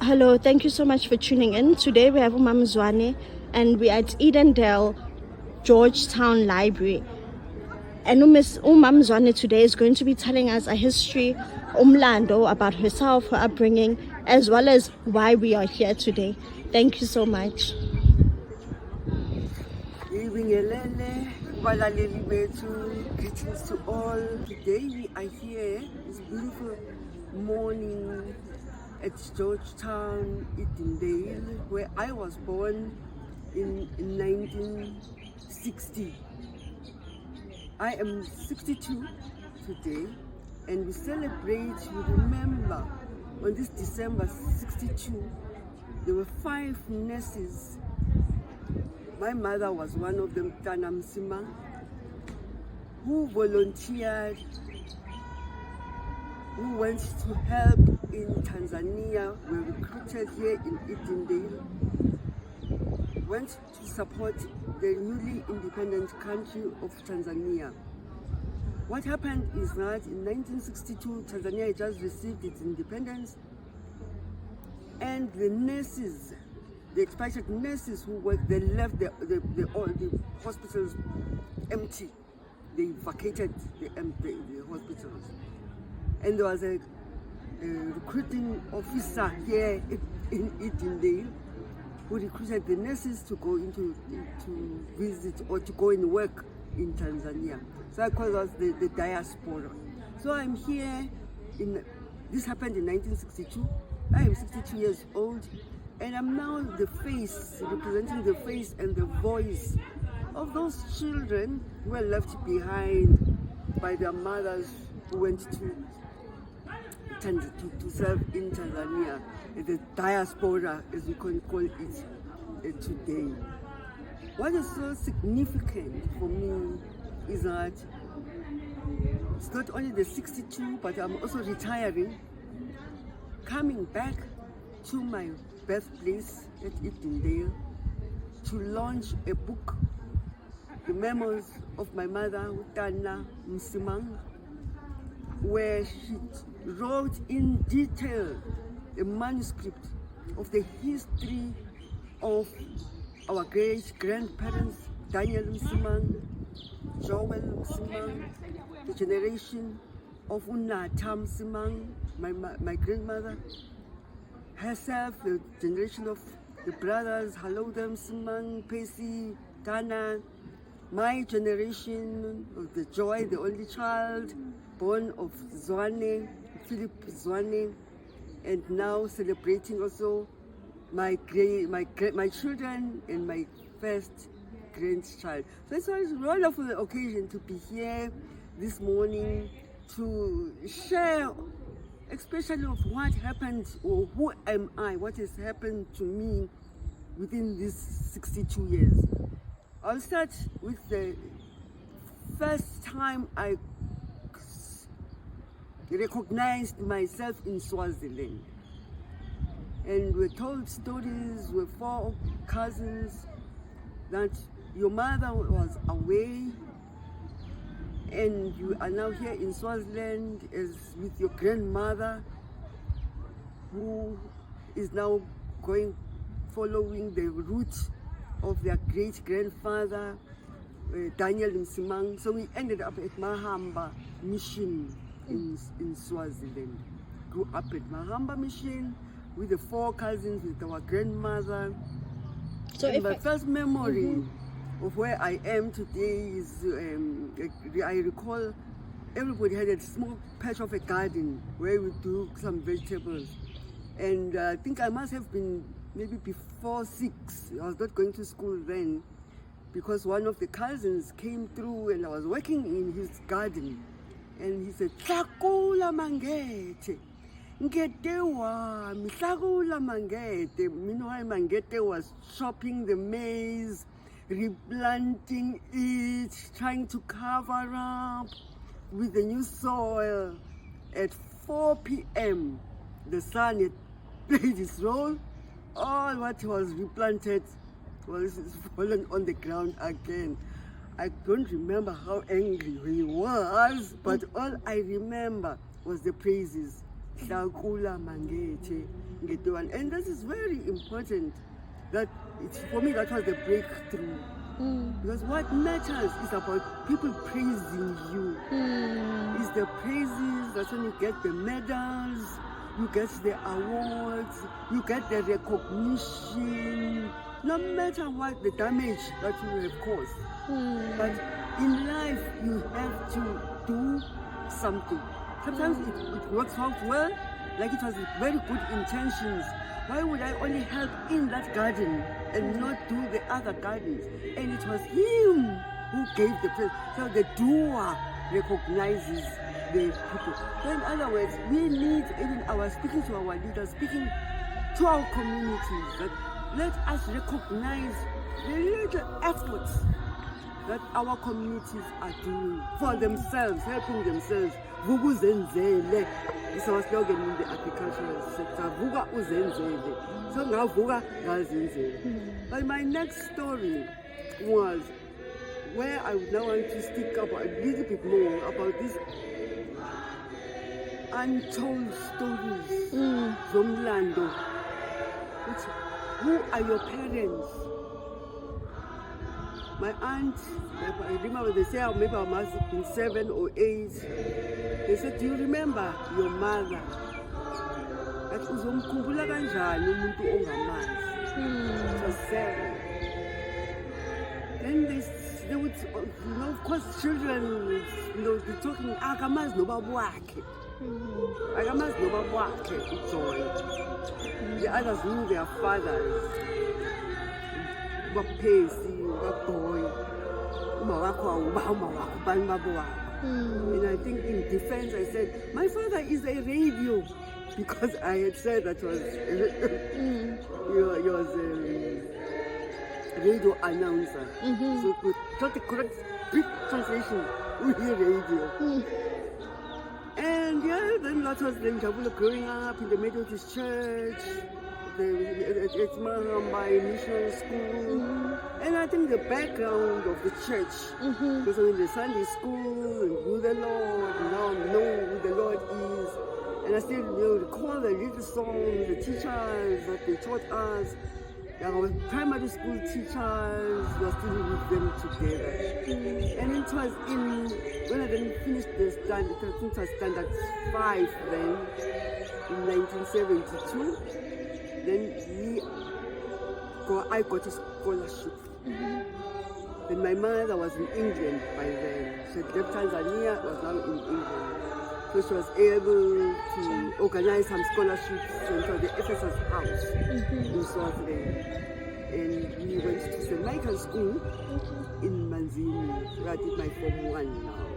Hello, thank you so much for tuning in. Today we have Mam Zwane and we're at Edendale Georgetown Library. And Mam Zwane today is going to be telling us a history, umlando, about herself, her upbringing, as well as why we are here today. Thank you so much. Jikelele, greetings to all. Today we are here, this beautiful morning at Georgetown, Edendale, where I was born in 1960. I am 62 today, and we remember, on this December 62, there were 5 nurses. My mother was one of them, Tana Msima, who volunteered, who went to help in Tanzania, were recruited here in Edendale, went to support the newly independent country of Tanzania. What happened is that in 1962, Tanzania had just received its independence, and the nurses, the expatriate nurses who worked, they left the hospitals empty. They vacated the hospitals. And there was a recruiting officer here in Edendale who recruited the nurses to go to visit or to go and work in Tanzania. So I call us the diaspora. So I'm here this happened in 1962. I am 62 years old, and I'm now representing the face and the voice of those children who were left behind by their mothers who went to serve in Tanzania, the diaspora, as we can call it today. What is so significant for me is that it's not only the 62, but I'm also retiring, coming back to my birthplace at Edendale to launch a book, The Memoirs of My Mother, Tana Msima, where she wrote in detail a manuscript of the history of our great-grandparents, Daniel Msimang, Joel Msimang, the generation of Unata Msimang, my grandmother, herself, the generation of the brothers, Haloda Msimang, Pesi, Tana, my generation of the Joy, the only child, born of Zwane, Philip Zwane, and now celebrating also my children and my first grandchild. So it's a wonderful occasion to be here this morning to share, especially of what happened, or who am I, what has happened to me within these 62 years. I'll start with the first time I recognized myself in Swaziland. And we're told stories, we're 4 cousins, that your mother was away and you are now here in Swaziland with your grandmother, who is now following the route of their great-grandfather, Daniel Msimang. So we ended up at Mahamba Mission in Swaziland. Grew up at Mahamba Mission with the 4 cousins, with our grandmother. So my first memory of where I am today is, I recall everybody had a small patch of a garden where we do some vegetables. And I think I must have been maybe before 6. I was not going to school then, because one of the cousins came through and I was working in his garden. And he said, "Sakula mangete." Meanwhile, Mangete was chopping the maize, replanting it, trying to cover up with the new soil. At 4 p.m., the sun had played its role. All what was replanted was fallen on the ground again. I don't remember how angry he was, but all I remember was the praises. Hlakula mangethe ngetwana. And this is very important. That for me, that was the breakthrough. Because what matters is about people praising you. It's the praises, that's when you get the medals, you get the awards, you get the recognition, no matter what the damage that you have caused. But in life, you have to do something. Sometimes it works out well, like it was very good intentions. Why would I only help in that garden and not do the other gardens? And it was him who gave the praise. So the doer recognizes the people. So in other words, we need, even speaking to our leaders, speaking to our communities, that let us recognize the little efforts that our communities are doing for themselves, helping themselves. Vukuzenzele. It's our slogan in the agricultural sector. Vuka uzenzele. So now vuka ngazenzele. But my next story was where I would now want to speak about a little bit more about these untold stories zomlando. Who are your parents? My aunt, I remember they say maybe I must have been 7 or 8. They said, do you remember your mother? That uzomkhumbula kanjani umuntu ongamazi. It was 7. Then they would, of course, children, they're talking, akamazi nobaba wakhe. Akamazi nobaba wakhe, uJoy. The others knew their fathers. Ubapesi, ubaboy, uma wakho awuba uma wakho, bani babo wakho. And I think in defense I said, my father is a radio, because I had said that was he was a radio announcer. So not the correct big translation, we hear radio. And yeah, then that was then Jabulo growing up in the Methodist church, at Mahamba Missionary School. And I think the background of the church, because I'm in the Sunday school and who the Lord, now I know who the Lord is. And I still recall the little songs, the teachers that they taught us. Our primary school teachers were still with them together. And it was when I then finished the standard, I think it was standard 5 then, in 1972. Then I got a scholarship. Then my mother was in England by then. She had left Tanzania, was now in England. So she was able to organize some scholarships into the Ephesus House in Swaziland. And we went to St. Michael's School in Manzini, where I did my Form 1 now.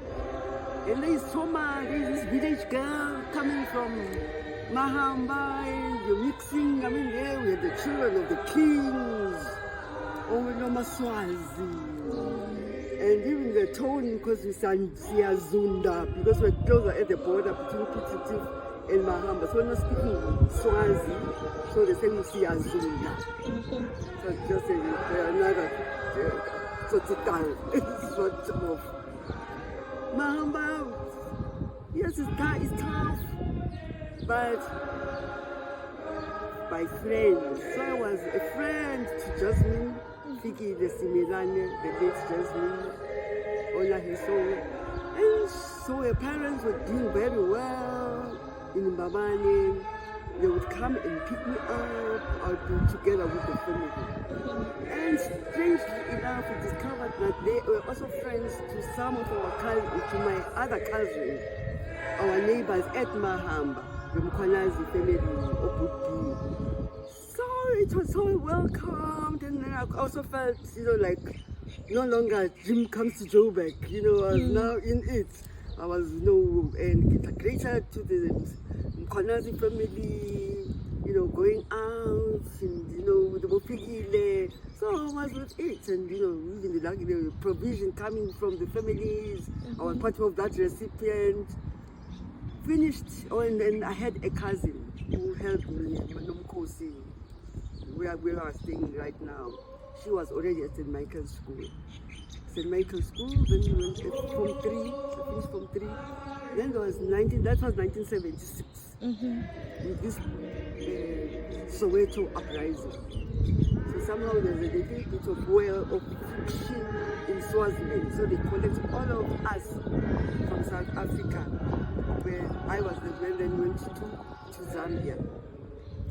And there's this village girl coming from Mahamba, and you're mixing. I mean, there we had the children of the kings, Nomaswazi, and even the tone, because we sang Siyazunda, because we're closer at the border between Pititif and Mahamba. So we're not speaking Swazi, so they're saying Siyazunda. So just another sort of Mahamba. Yes, it's tough. But by friends. So I was a friend to Jasmine, Fiki the Similane, the late Jasmine, Ola Hiso. And so her parents were doing very well in Mbabane. They would come and pick me up. I would be together with the family. And strangely enough, we discovered that they were also friends to some of our cousins, to my other cousins, our neighbors at Mahamba. The Mkhwanazi family, Obuti. So it was so welcomed, and then I also felt, like no longer Jim comes to Joburg, I was now in it. I was, and integrated to the Mkhwanazi family, going out, and, with the Bopigile. So I was with it, and, even the provision coming from the families, I was part of that recipient. Finished, and then I had a cousin who helped me, Nomkosi, where we are staying right now. She was already at St. Michael's School. St. Michael's School, then we went Form 3, I finished Form 3. Then that was 1976. with this Soweto uprising. So somehow there's a little bit of well of friction in Swaziland. So they collect all of us from South Africa, where I was then went to Zambia.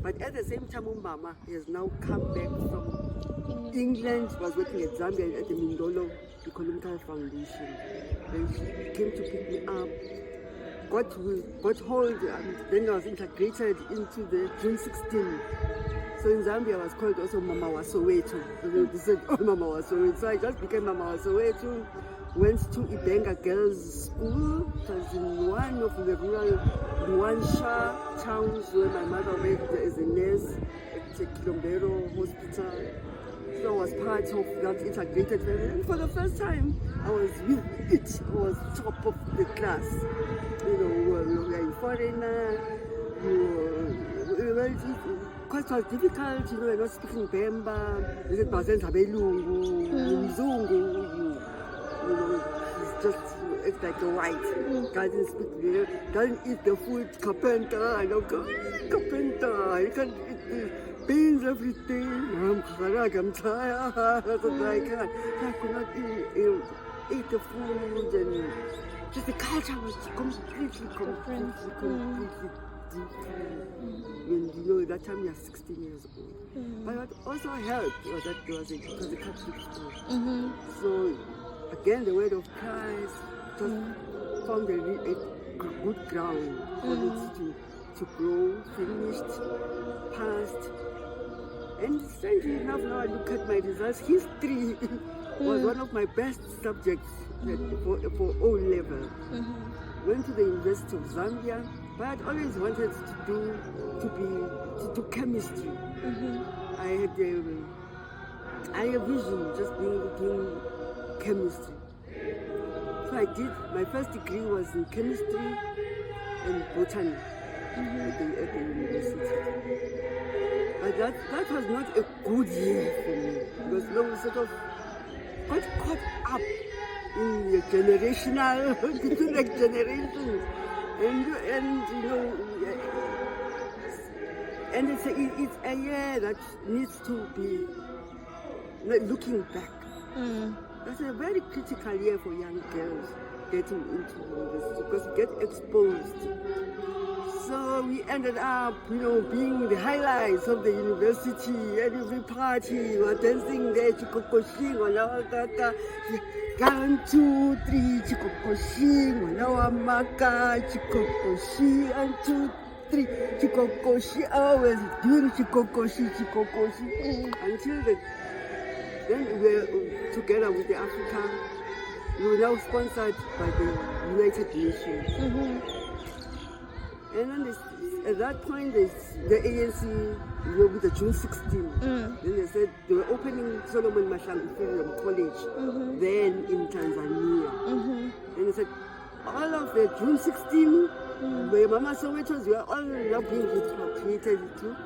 But at the same time, Mama has now come back from England, was working at Zambia at the Mindolo Economical Foundation. Then she came to pick me up, got hold, and then I was integrated into the June 16. So in Zambia I was called also Mama wa Soweto. So they said, oh, Mama wa Soweto. So I just became Mama wa Soweto. Went to Ibenga Girls School. It was in one of the rural Luansha towns where my mother worked as a nurse at Kilombero Hospital. So I was part of that integrated family. And for the first time, I was with it. I was top of the class. You know, we were a foreigner. Because it was difficult, you know, you're not speaking Bemba. They said, Bazenza Belungu, Mzungu. You know, it's just, it's like a white. Doesn't speak, doesn't eat the food, carpenter. I don't go, carpenter. You can't eat the beans, everything. I'm tired. That's what I can't. I could not eat the food, and just the culture was completely different. When you know that time you're 16 years old. But what also helped was that it was a Catholic school. So again, the word of Christ just found a good ground for it to grow, finished, passed. And strangely enough, now I look at my results, history was one of my best subjects for O level. Went to the University of Zambia, but I'd always wanted to do chemistry. I had a vision just doing chemistry. So I did, my first degree was in chemistry and botany at the university. But that was not a good year for me, because we sort of got caught up in the generational, between the generations. And you know, and it's a year that needs to be looking back. That's a very critical year for young girls getting into university, because you get exposed. So we ended up, you know, being the highlights of the university. At every party, we were dancing there, chikokoshi, 1, 2, 3, chikokoshi, maka, chikokoshi, 1, 2, 3, chikokoshi, always doing chikokoshi. Until then we were together with the Africa. We were now sponsored by the United Nations. And then at that point, the ANC, you know, with the June 16, then they said they were opening Solomon Mahlangu College, then in Tanzania. And they said all of the June 16, where Mama Sowetos were all now being repatriated to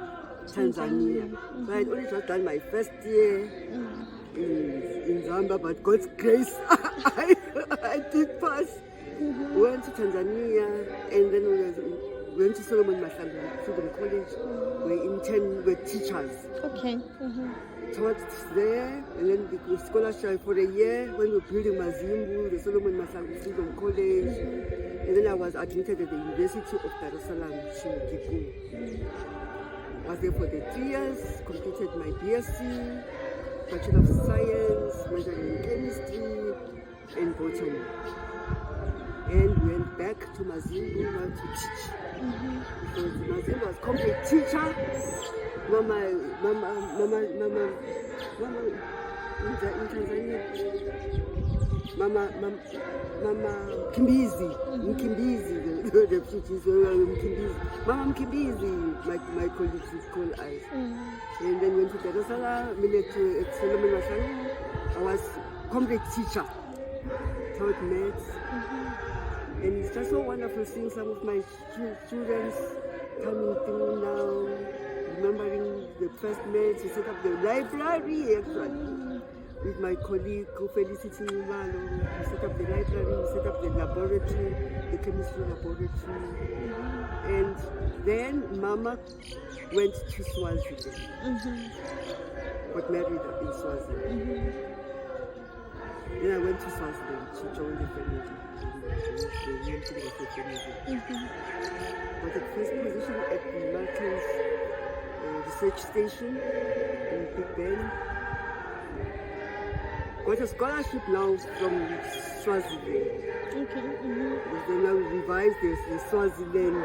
Tanzania. So I had only just done my first year in Zambia, but God's grace, I did pass. Went to Tanzania, and then we went to Solomon Mahlangu College. We're teachers. Okay. Taught there, and then the scholarship for a year when we were building Mazimbu, the Solomon Mahlangu Freedom College. And then I was admitted at the University of Dar es Salaam, Siyacobelelana. I was there for the 3 years, completed my BSc, Bachelor of Science, majoring in Chemistry and Botany. And went back to Mazimbu now to teach. Because Mazimbu was complete teacher. Mama in Tanzania. Mama Mkimbizi, the refugees were Mkimbizi. Mama Mkimbizi, my colleagues would call us. And then went to Dar es Salaam, at Solomon Mahlangu. I was complete teacher. Taught maths. And it's just so wonderful seeing some of my students coming through now, remembering the first maths. We set up the library, actually. with my colleague, Felicity Malo. We set up the library, we set up the laboratory, the chemistry laboratory. And then Mama went to Swaziland. Got married in Swaziland. Then I went to Swaziland to join the family. Got a first position at the Martins Research Station in Big Ben. Got a scholarship now from Swaziland. They now revised the Swaziland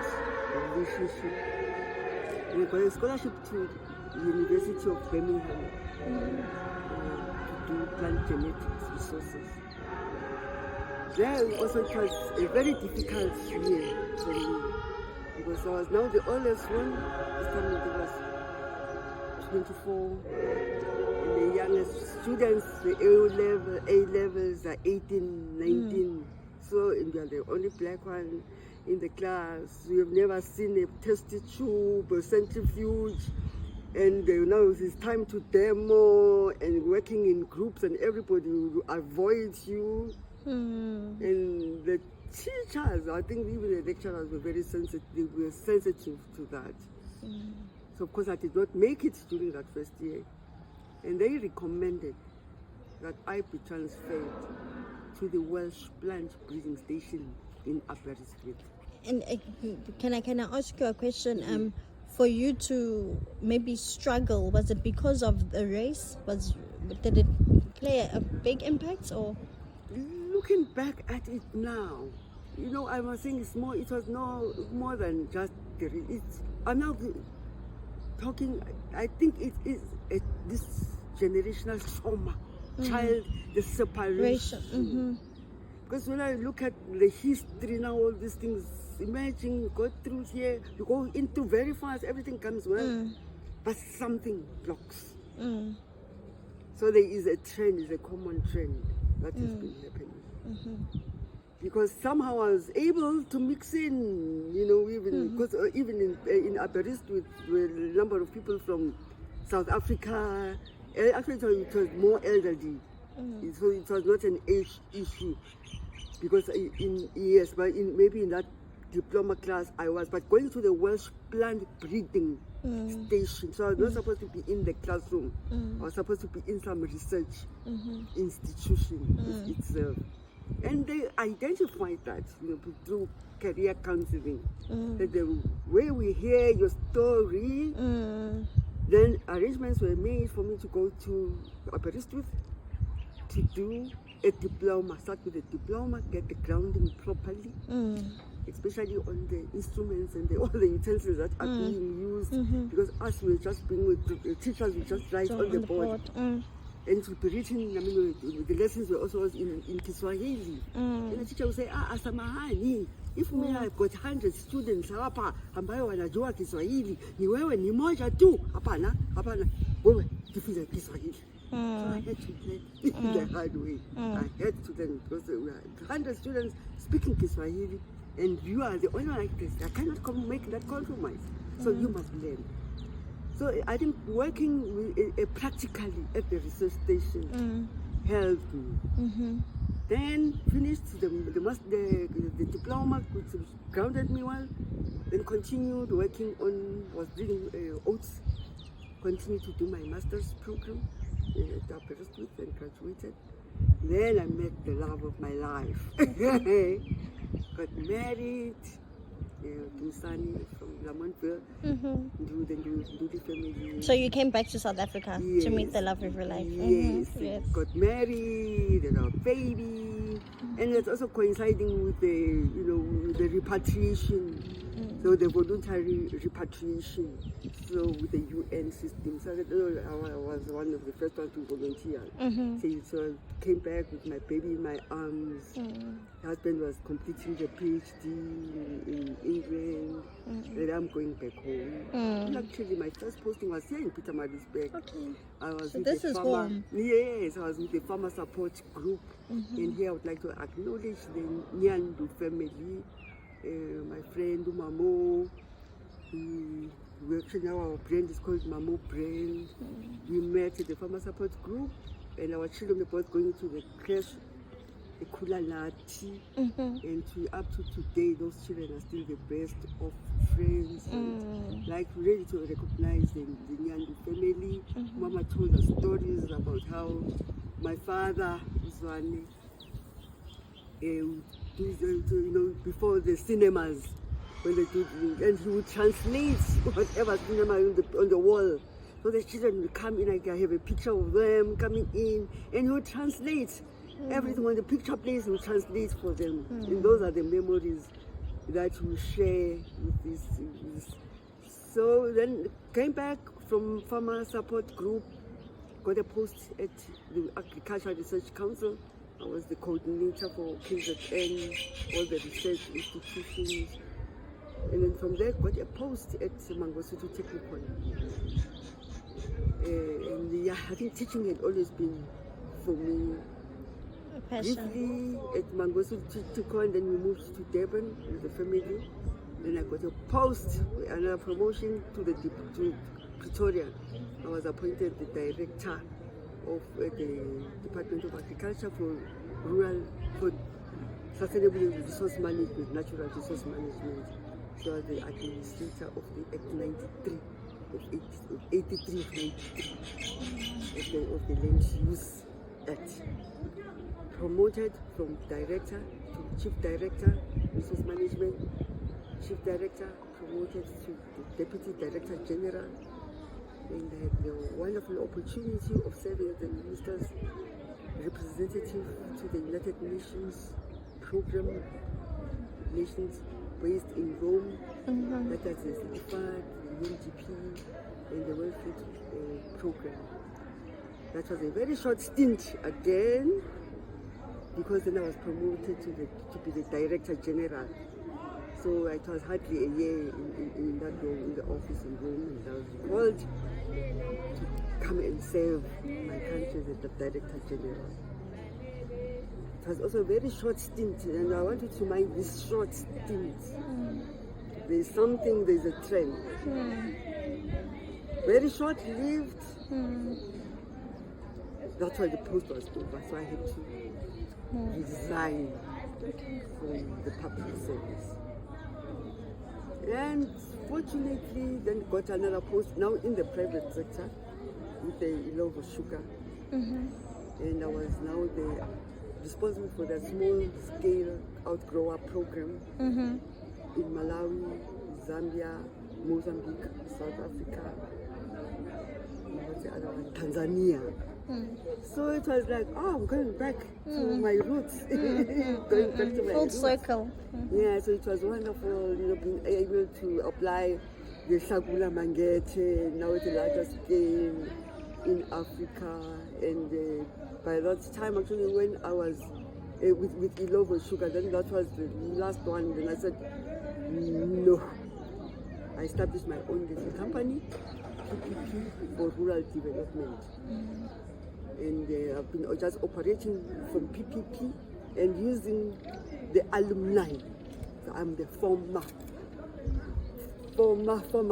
relationship. And I got a scholarship to the University of Birmingham to do plant genetics resources. There also it was a very difficult year for me because I was now the oldest one. This time it was 24. And the youngest students, the A-levels are 18, 19. So and we are the only black one in the class. We have never seen a test tube or centrifuge. And now it's time to demo and working in groups and everybody will avoid you. And the teachers, I think even the lecturers were very sensitive. They were sensitive to that. So of course I did not make it during that first year. And they recommended that I be transferred to the Welsh plant breeding station in Aberystwyth. And can I ask you a question? For you to maybe struggle, was it because of the race? Did it play a big impact or? Looking back at it now, I was saying it was no more than just the race. I'm now talking, I think it is this generational trauma, the separation. Because when I look at the history now, all these things, imagine you go through here, you go into very fast, everything comes well, but something blocks. So there is a trend, is a common trend that has been happening. Because somehow I was able to mix in, because even in Aberystwyth, with a number of people from South Africa, actually it was more elderly. So it was not an age issue. Because maybe in that diploma class I was, but going to the Welsh plant breeding station. So I was not supposed to be in the classroom. I was supposed to be in some research institution itself. And they identified that through career counseling. That the way we hear your story, then arrangements were made for me to go to Aberystwyth to do a diploma, start with a diploma, get the grounding properly, especially on the instruments and all the utensils that are being used, because us we were just being with the teachers, we just write on the board. And to be written, the lessons were also in Kiswahili. And the teacher would say, Asamahani, if me I've got 100 students hapa ambayo wanajua Kiswahili, ni wewe ni moja tu. Hapana, wewe jifunze Kiswahili. So I had to learn the hard way. I had to learn because we had 100 students speaking Kiswahili, and you are the only one like this. I cannot make that compromise. So you must learn. So I think working with, practically at the research station helped me. Then finished the diploma, which grounded me well. Then continued working on, was doing oats. Continued to do my master's program at Aberystwyth and graduated. Then I met the love of my life. Got married. Musani from Lamontville, do the family. So you came back to South Africa to meet the love of your life. Yes. Got married and our baby, and it's also coinciding with the repatriation. So the voluntary repatriation. So with the UN system, so I was one of the first ones to volunteer. So I came back with my baby in my arms. My husband was completing the PhD in England, and I'm going back home. And actually, my first posting was here in Pietermaritzburg. I was so with this the is farmer. home. Yes, I was with the farmer support group, and here I would like to acknowledge the Nyandu family. My friend Umamo, we actually now our brand is called Mamo brand. We met at the farmer support group, and our children were both going to the creche, the Kulalati, and up to today, those children are still the best of friends, and like ready to recognize them, the Nyandu family. Mama told us stories about how my father, Zwane, before the cinemas, when they do, and he would translate whatever cinema on the wall. So the children would come in, I have a picture of them coming in, and he would translate everything. When the picture plays, he would translate for them. And those are the memories that we share with this. So then came back from Farmer Support Group, got a post at the Agricultural Research Council. I was the coordinator for UKZN, all the research institutions. And then from there, got a post at Mangosuthu Technical. And yeah, I think teaching had always been, for me, briefly at Mangosuthu Technical, and then we moved to Durban with the family. Then I got a post, another promotion to Pretoria. I was appointed the director of the Department of Agriculture for Sustainable Resource Management, Natural Resource Management. So I was the administrator of the Act 93, of 83 of the Land Use Act. Promoted from director to chief director, resource management, chief director, promoted to the deputy director general. And I had the wonderful opportunity of serving as the minister's representative to the United Nations program, nations based in Rome, that is the EFAD, the UNDP, and the World Food Program. That was a very short stint again, because then I was promoted to be the Director General. So it was hardly a year in that role in the office in Rome, and I was called to come and serve my country as the Director General. It was also a very short stint, and I wanted to mind this short stint. There's a trend. Very short-lived. That's why the post was over, so I had to resign from the public service. And fortunately, then got another post now in the private sector with the Ilovo Sugar. And I was now responsible for the small-scale outgrower program in Malawi, Zambia, Mozambique, South Africa, what's the other one? Tanzania. So it was like, I'm going back to my roots, going back to my full roots. circle. Yeah, so it was wonderful, being able to apply the Shagula Mangete now at a larger scale in Africa. And by that time, actually, when I was with Ilovo Sugar, then that was the last one. Then I said, no. I established my own little company, PPP, for rural development. And I've been just operating from PPP and using the alumni. So I'm the former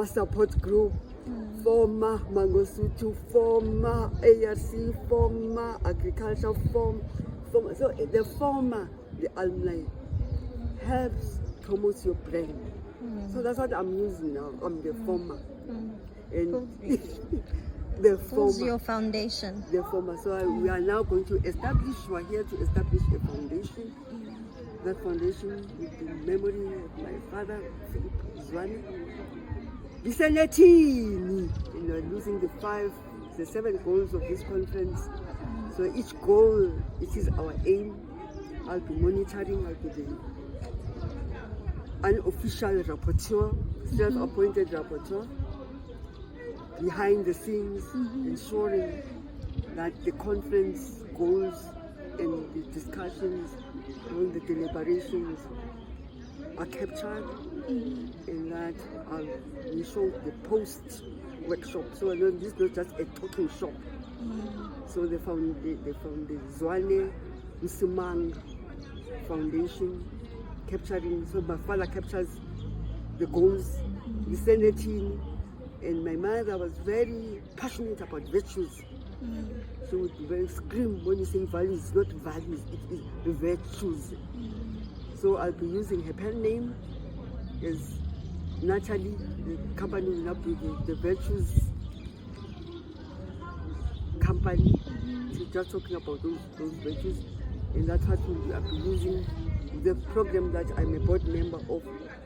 support group, former Mangosuthu, former ARC, former agriculture, former. So the former, the alumni, helps promote your brand. So that's what I'm using now. I'm the former. And the former. Your foundation. The former. So we are now going to establish, we are here to establish a foundation. That foundation with the memory of my father, Zwane. Bisanetini, losing the 7 goals of this conference. So each goal, it is our aim. I'll be monitoring, I'll be the unofficial rapporteur, self-appointed rapporteur, behind the scenes, ensuring that the conference goals and the discussions and the deliberations are captured, and that we show the post-workshop. So this is not just a talking shop. So they found the Zwane Msimang Foundation, capturing, so my father captures the goals, the sanity, and my mother was very passionate about virtues. She would scream when you say values. It's not values, it is virtues. So I'll be using her pen name as naturally the company will not be the virtues company. So just talking about those virtues, and that's what I'll be using the program that I'm a board member of,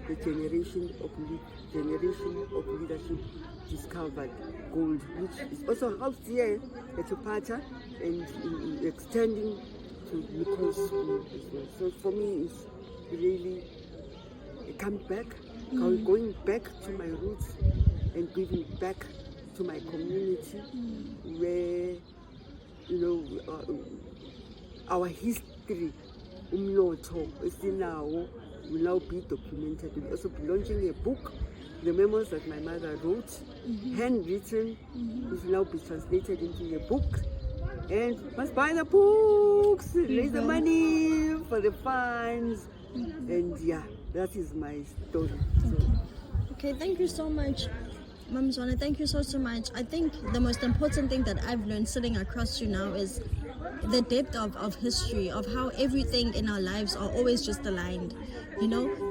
the Generation of Leadership Discovered Gold, which is also housed here at Upata and extending to Nichols School as well. So for me, it's really coming back, going back to my roots and giving back to my community, where our history, umnotho esinawo, will now be documented. We'll also be launching a book, the memos that my mother wrote, handwritten, which will now be translated into a book. And must buy the books, raise the money for the funds, and yeah, that is my story. Okay, thank you so much, Mam Zwane. Thank you so much. I think the most important thing that I've learned sitting across you now is the depth of history, of how everything in our lives are always just aligned.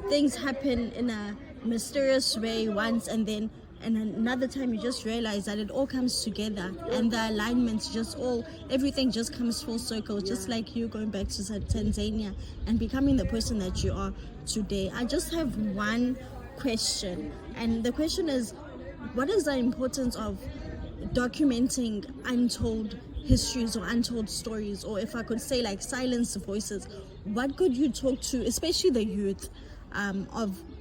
Things happen in a mysterious way once, and then another time you just realize that it all comes together, and the alignments everything just comes full circle, just like you going back to Tanzania and becoming the person that you are today. I just have one question, and the question is, what is the importance of documenting untold histories or untold stories, or if I could say like silenced voices? What could you talk to, especially the youth,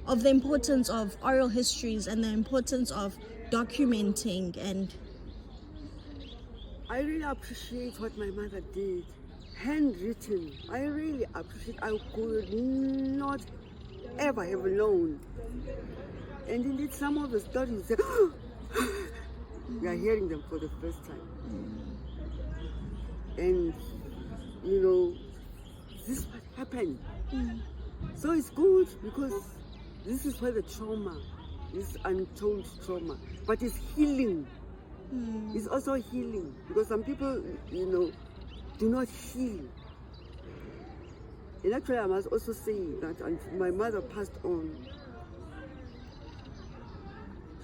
of the importance of oral histories and the importance of documenting? And I really appreciate what my mother did, handwritten. I really appreciate. I could not ever have known. And indeed, some of the stories, we are hearing them for the first time. And this is what happened. So it's good, because this is where the trauma, this untold trauma, but it's healing. It's also healing, because some people, do not heal. And actually, I must also say that until my mother passed on,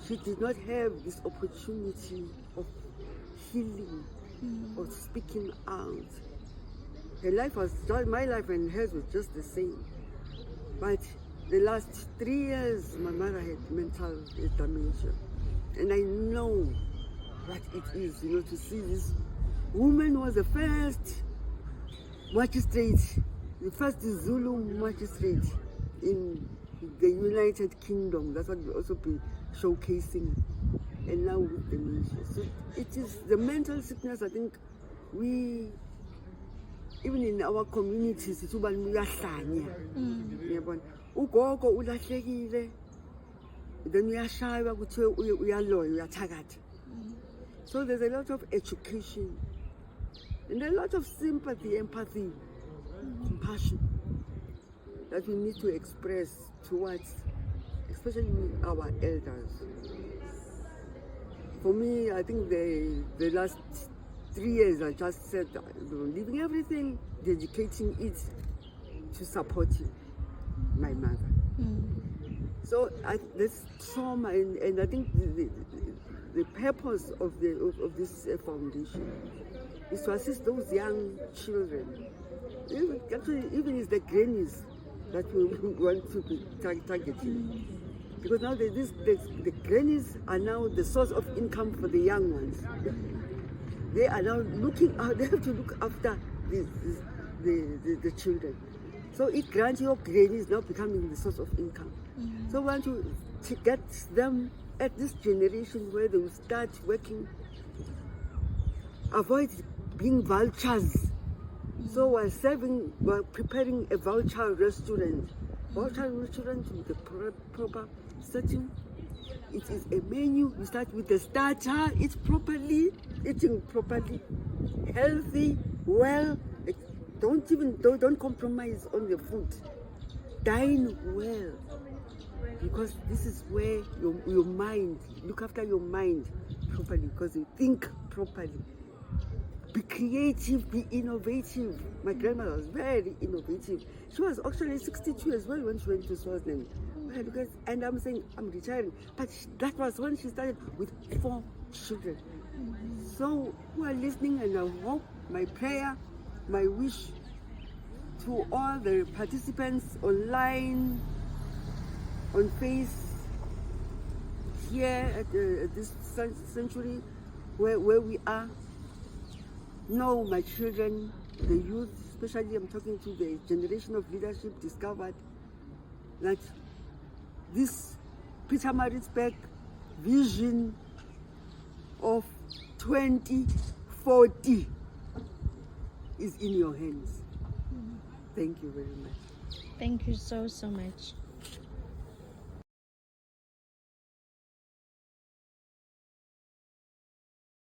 she did not have this opportunity of healing, or speaking out. Her life my life and hers was just the same. But the last 3 years, my mother had mental dementia. And I know what it is, to see this woman was the first magistrate, the first Zulu magistrate in the United Kingdom. That's what we'll also be showcasing. And now with dementia. So it is the mental sickness, I think we, even in our communities, it's about uyahlanya. Ugogo ulahlekile, then uyashaywa kuthiwe uyaloya uyathakatha. So there's a lot of education and a lot of sympathy, empathy, compassion that we need to express towards, especially our elders. For me, I think the last 3 years, I just said, leaving everything, dedicating it to supporting my mother. So this trauma, and I think the purpose of this foundation is to assist those young children. Even it's the grannies that we want to be targeting. Because now the grannies are now the source of income for the young ones. They are now looking out, they have to look after the children. So each granny or granny is now becoming the source of income. So we want to get them at this generation where they will start working, avoid being vultures. So we're preparing a vulture restaurant with the proper setting. It is a menu. You start with the starter, eating properly, healthy, well. Don't compromise on the food. Dine well, because this is where your mind, look after your mind properly, because you think properly. be creative, be innovative. My grandmother was very innovative. She was actually 62 as well when she went to Swaziland. Because, and I'm saying I'm retiring, but that was when she started with 4 children. So who are listening, and I hope, my prayer, my wish to all the participants online, on Face, here at this century where we are. Know my children, the youth, especially I'm talking to the generation of leadership, discovered that this Pietermaritzburg vision of 2040 is in your hands. Thank you very much. Thank you so much.